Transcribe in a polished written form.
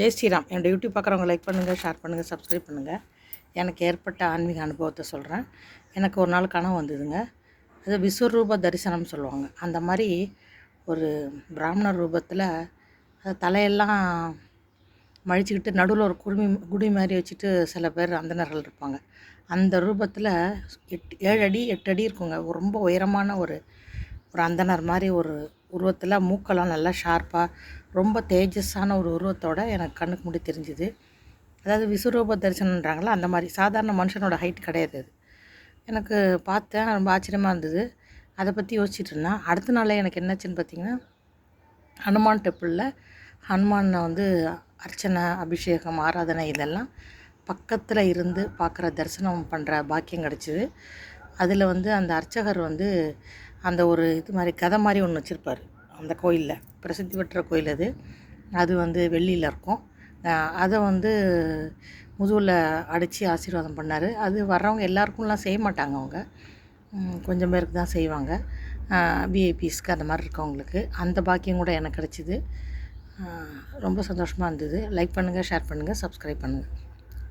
ஜெய் ஸ்ரீராம். என்னோடய யூடியூப் பார்க்குறவங்க லைக் பண்ணுங்கள், ஷேர் பண்ணுங்கள், சப்ஸ்கிரைப் பண்ணுங்கள். எனக்கு ஏற்பட்ட ஆன்மீக அனுபவத்தை சொல்கிறேன். எனக்கு ஒரு நாள் கனவு வந்ததுங்க. அது விஸ்வரூப தரிசனம்னு சொல்லுவாங்க. அந்த மாதிரி ஒரு பிராமணர் ரூபத்தில் தலையெல்லாம் மழிச்சிக்கிட்டு நடுவில் ஒரு குடி மாதிரி வச்சுட்டு சில பேர் அந்தணர்கள் இருப்பாங்க. அந்த ரூபத்தில் 7 அடி 8 அடி இருக்குங்க. ரொம்ப உயரமான ஒரு அந்தணர் மாதிரி ஒரு உருவத்தில், மூக்கெல்லாம் நல்லா ஷார்ப்பாக, ரொம்ப தேஜஸான ஒரு உருவத்தோடு எனக்கு கண்ணுக்கு முடி தெரிஞ்சுது. அதாவது விஸ்வரூப தரிசனன்றாங்களா, அந்த மாதிரி. சாதாரண மனுஷனோட ஹைட் கிடையாது அது. எனக்கு பார்த்தேன், ரொம்ப ஆச்சரியமாக இருந்தது. அதை பற்றி யோசிச்சுட்டு இருந்தேன். அடுத்த நாளே எனக்கு என்னாச்சுன்னு பார்த்திங்கன்னா, ஹனுமான் டெம்பிளில் ஹனுமானை அர்ச்சனை, அபிஷேகம், ஆராதனை இதெல்லாம் பக்கத்தில் இருந்து பார்க்குற, தரிசனம் பண்ணுற பாக்கியம் கிடச்சிது. அதில் அந்த அர்ச்சகர் அந்த ஒரு இது மாதிரி கதை மாதிரி ஒன்று வச்சுருப்பார் அந்த கோயிலில். பிரசித்தி பெற்ற கோயில் அது. அது வெள்ளியில் இருக்கும். அதை முதுகில் அடித்து ஆசீர்வாதம் பண்ணார். அது வர்றவங்க எல்லாருக்கும்லாம் செய்ய மாட்டாங்க. அவங்க கொஞ்சம் பேருக்கு தான் செய்வாங்க. விஐபிஸ்க்கு அந்த மாதிரி இருக்கவங்களுக்கு. அந்த பாக்கியம் கூட எனக்கு கிடச்சிது. ரொம்ப சந்தோஷமாக இருந்தது. லைக் பண்ணுங்கள், ஷேர் பண்ணுங்கள், சப்ஸ்கிரைப் பண்ணுங்கள்.